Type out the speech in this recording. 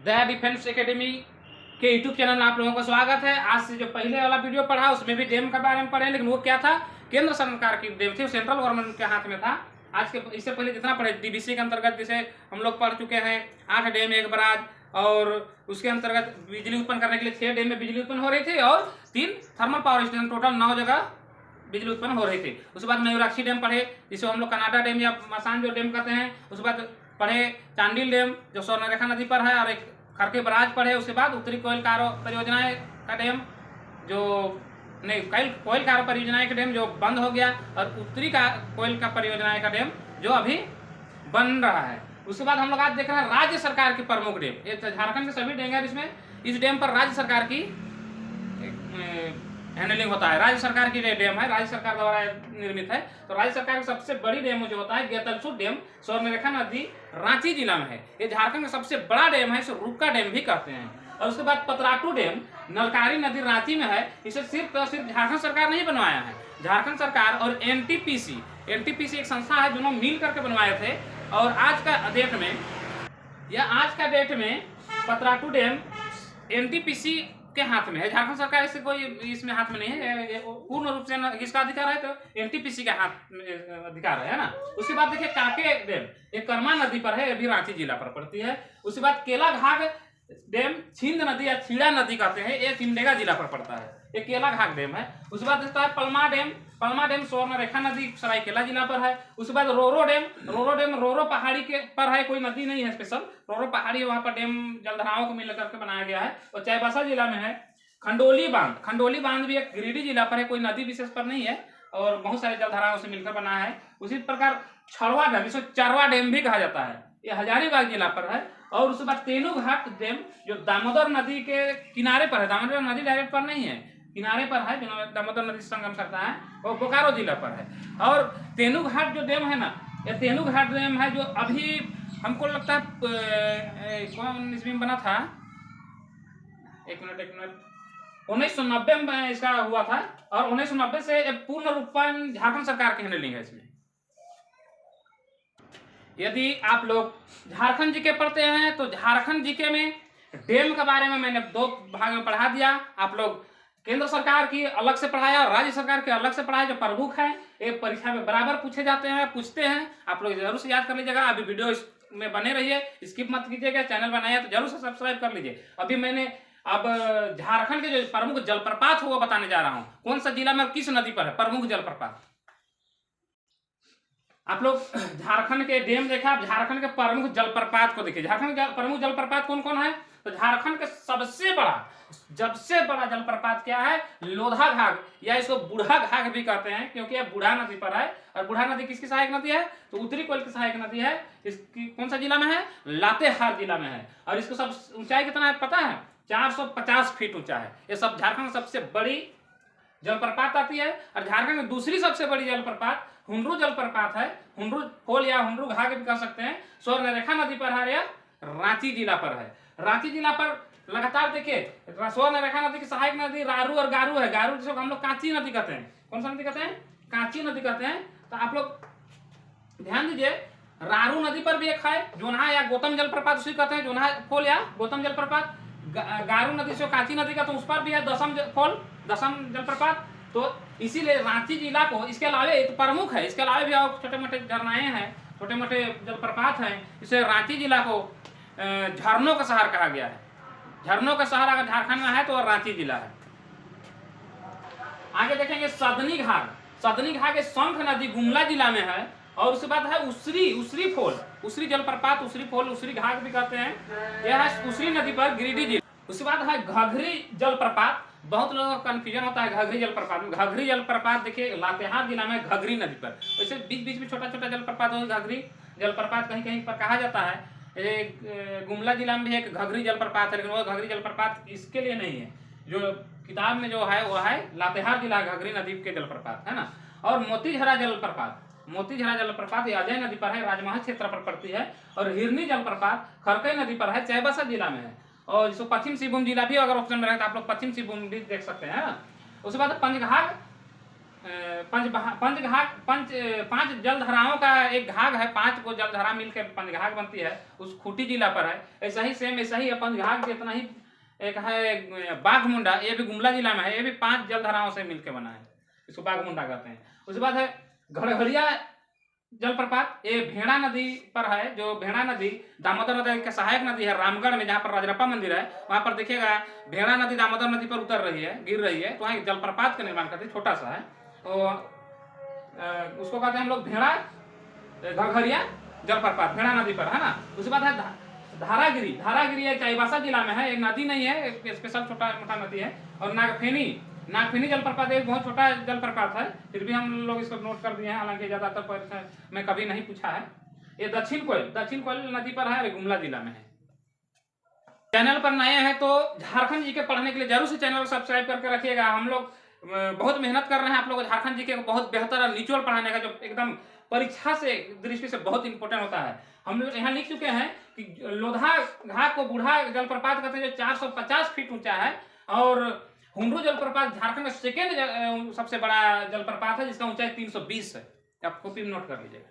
दया defence academy के YouTube channel में आप लोगों का स्वागत है। आज से जो पहले वाला वीडियो पढ़ा उसमें भी डैम के बारे में पढ़े, लेकिन वो क्या था, केंद्र सरकार की डैम थी, सेंट्रल गवर्नमेंट के हाथ में था। आज के इससे पहले जितना पढ़े डीबीसी के अंतर्गत जैसे हम लोग पढ़ चुके हैं 8 डैम 1 बराज, और उसके अंतर्गत बिजली उत्पन्न करने के लिए 6 डैम में बिजली उत्पन्न हो रही थी और 3 थर्मल पावर स्टेशन, टोटल 9 जगह बिजली उत्पन्न हो रही थी। उसके बाद मयूराक्षी डैम पढ़े, जिसे हम लोग कनाडा डैम या मसान जो डैम कहते हैं। उसके बाद पढ़े चांडिल डैम जो स्वर्णरेखा नदी पर है, और एक खरके बराज पढ़े। उसके बाद उत्तरी कोयल कारो परियोजनाएं का डैम जो नहीं कोयल कारो परियोजनाएं का डैम जो बंद हो गया, और उत्तरी का कोयल का परियोजनाएं का डैम जो अभी बन रहा है। उसके बाद हम लोग आज देख रहे हैं राज्य सरकार की प्रमुख डैम। ये झारखंड के सभी डैम है, इसमें इस डैम पर राज्य सरकार की हैंडलिंग होता है। राज्य सरकार की डैम है, राज्य सरकार द्वारा निर्मित है। तो राज्य सरकार की सबसे बड़ी डैम जो होता है गेतलसूर डैम, स्वर्णरेखा नदी, रांची जिला में है। ये झारखंड का सबसे बड़ा डैम है, इसे रुक्का डैम भी कहते हैं। और उसके बाद पतराटू डैम नलकारी नदी रांची में है। इसे सिर्फ झारखंड सरकार नहीं बनवाया है, झारखंड सरकार और एनटीपीसी एक संस्था है, दोनों मिल करके बनवाए थे। और आज का डेट में पतराटू डैम एनटीपीसी के हाथ में है। झारखंड सरकार इससे कोई इसमें हाथ में नहीं है, पूर्ण रूप से इसका अधिकार है तो एनटीपीसी के हाथ में अधिकार है ना। उसके बाद देखिए काके डैम, ये कर्मा नदी पर है, अभी रांची जिला पर पड़ती है। उसके बाद केला घाट डैम छिंद नदी या छीड़ा नदी कहते हैं, ये सिमडेगा जिला पर पड़ता है, ये केला घाट डैम है। उसके बाद देखता है पलमा डैम स्वर्णरेखा नदी सरायकेला जिला पर है। उसके बाद रोरो डैम रोरो पहाड़ी के पर है, कोई नदी नहीं है स्पेशल, रोरो पहाड़ी है, वहां पर डैम जलधाराओं को मिल करके बनाया गया है और चाईबासा जिला में है। खंडोली बांध भी एक गिरिडीह जिला पर है, कोई नदी विशेष पर नहीं है और बहुत सारे जलधाराओं से मिलकर बना है। उसी प्रकार छड़वा डैम, जिसको चरवा डैम भी कहा जाता है, ये हजारीबाग जिला पर है। और उसके बाद तेनू घाट डैम जो दामोदर नदी के किनारे पर है, दामोदर नदी डायरेक्ट पर नहीं है, किनारे पर है, जो दामोदर नदी से संगम करता है, वो बोकारो जिला पर है। और तेनू घाट जो डैम है ना, ये तेनू घाट डैम है जो अभी हमको लगता है कौन ईस्वी में बना था, एक मिनट 1990 में इसका हुआ था, और 1990 से पूर्ण रूप झारखंड सरकार की हैंडलिंग है इसमें। यदि आप लोग झारखंड जीके पढ़ते हैं तो झारखंड जीके में डैम के बारे में मैंने 2 भाग में पढ़ा दिया। आप लोग केंद्र सरकार की अलग से पढ़ाया और राज्य सरकार की अलग से पढ़ाया, जो प्रमुख है ये परीक्षा में बराबर पूछते हैं। आप लोग जरूर से याद कर लीजिएगा। अभी वीडियो में बने रहिए, स्किप मत कीजिएगा। चैनल बनाया तो जरूर से सब्सक्राइब कर लीजिए। अभी मैंने झारखंड के जो प्रमुख जलप्रपात हो वो बताने जा रहा हूँ, कौन सा जिला में किस नदी पर है प्रमुख जलप्रपात। आप लोग झारखंड के डैम देखा, आप झारखंड के प्रमुख जलप्रपात को देखिए। झारखंड के प्रमुख जलप्रपात कौन कौन है, तो झारखंड के सबसे बड़ा जलप्रपात क्या है, लोधा घाघ, या इसको बूढ़ा घाघ भी कहते हैं, क्योंकि यह बूढ़ा नदी पर है। और बूढ़ा नदी किसकी सहायक नदी है, तो उत्तरी कोयल की सहायक नदी है। इसकी कौन सा जिला में है, लातेहार जिला में है। और इसको सब ऊंचाई कितना है पता है, 450 फीट ऊंचा है। ये सब झारखंड की सबसे बड़ी जलप्रपात आती है। और झारखंड में दूसरी सबसे बड़ी जलप्रपात हुंडरू जलप्रपात है, हुंडरू फॉल या हुंडरू घाघ भी कह सकते हैं, स्वर्णरेखा नदी पर है या रांची जिला पर है। रांची जिला पर लगातार देखिए स्वर्णरेखा नदी की सहायक नदी रारू और गारू है। गारू जिसको हम लोग कांची नदी कहते हैं, कौन सा नदी कहते हैं, कांची नदी कहते हैं। तो आप लोग ध्यान दीजिए, रारू नदी पर भी एक है जोन्हा या गौतम जलप्रपात, उसी कहते हैं जोन्हा फॉल या गौतम जलप्रपात। गारू नदी से कांची नदी का, तो उस पर भी है दसम जलप्रपात। तो इसीलिए रांची जिला को, इसके अलावा तो प्रमुख है, इसके अलावा भी और छोटे मोटे झरनाएं हैं, छोटे मोटे जलप्रपात हैं। इसे रांची जिला को झरनों का शहर कहा गया है। झरनों का शहर अगर झारखंड में है तो रांची जिला है। आगे देखेंगे सदनी घाट शंख नदी गुमला जिला में है। और उसके बाद है उसरी फॉल, उसरी जलप्रपात, उसरी फॉल, उसरी घाट भी कहते हैं, यह है उसरी नदी पर गिरिडीह जिला। उसके बाद है घघरी जलप्रपात, बहुत लोगों का कंफ्यूजन होता है घघरी जलप्रपात में। घघरी जलप्रपात देखिए लातेहार जिला में घघरी नदी पर, वैसे बीच में छोटा छोटा जलप्रपात हो, घघरी जलप्रपात कहीं कहीं पर कहा जाता है। गुमला जिला में भी एक घघरी जलप्रपात है, लेकिन वो घघरी जलप्रपात इसके लिए नहीं है, जो किताब में जो है वो है लातेहार जिला घघरी नदी के जलप्रपात है ना। और मोतीझरा जलप्रपात ये अजय नदी पर है, राजमहल क्षेत्र पर पड़ती है। और हिरनी जलप्रपात खरकई नदी पर है, चाईबासा जिला में है। और जिसको पश्चिम सिंहभूम जिला भी अगर ऑप्शन में रहे तो आप लोग पश्चिम सिंहभूम भी देख सकते हैं। उसके बाद पांच जलधाराओं का एक घाघ है, 5 को जलधारा मिलकर पंचघाघ बनती है, उस खूंटी जिला पर है। ऐसा ही सेम ऐसा ही है, पंचघाघ जितना ही एक है बाघमुंडा, ये भी गुमला जिला में है, ये भी 5 जलधाराओं से मिलकर बना है, इसको बाघमुंडा कहते हैं। उसके बाद है घड़घड़िया जलप्रपात, ये भेड़ा नदी पर है, जो भेड़ा नदी दामोदर नदी की सहायक नदी है रामगढ़ में, जहाँ पर राजरप्पा मंदिर है, वहां पर देखिएगा भेड़ा नदी दामोदर नदी पर उतर रही है, गिर रही है, तो वहाँ जलप्रपात का निर्माण करती है, छोटा सा है, तो उसको कहते हैं हम लोग भेड़ा घड़घड़िया जलप्रपात, भेड़ा नदी पर, है ना। उसके बाद है धारागिरी, धारागिरी चाईबासा जिला में है, एक नदी नहीं है, एक स्पेशल छोटा मोटा नदी है। और नागफेनी जलप्रपात एक बहुत छोटा जलप्रपात है, फिर भी हम लोग इसको नोट कर दिए हैं, हालांकि ज्यादातर परीक्षा में कभी नहीं पूछा है। ये दक्षिण कोयल नदी पर है, गुमला जिला में है। चैनल पर नए हैं तो झारखंड जी के पढ़ने के लिए जरूर से चैनल को सब्सक्राइब करके रखिएगा। हम लोग बहुत मेहनत कर रहे हैं आप लोग झारखंड जी के बहुत बेहतर और निचोड़ पढ़ाने का, जो एकदम परीक्षा से दृष्टि से बहुत इंपॉर्टेंट होता है। हम लोग यहाँ लिख चुके हैं कि लोधा घाट को बूढ़ा जलप्रपात कहते हैं, जो 450 फीट ऊंचा है, और हुंडरू जलप्रपात झारखंड का सेकेंड सबसे बड़ा जलप्रपात है, जिसका ऊंचाई 320 है। आप कॉपी में नोट कर लीजिएगा।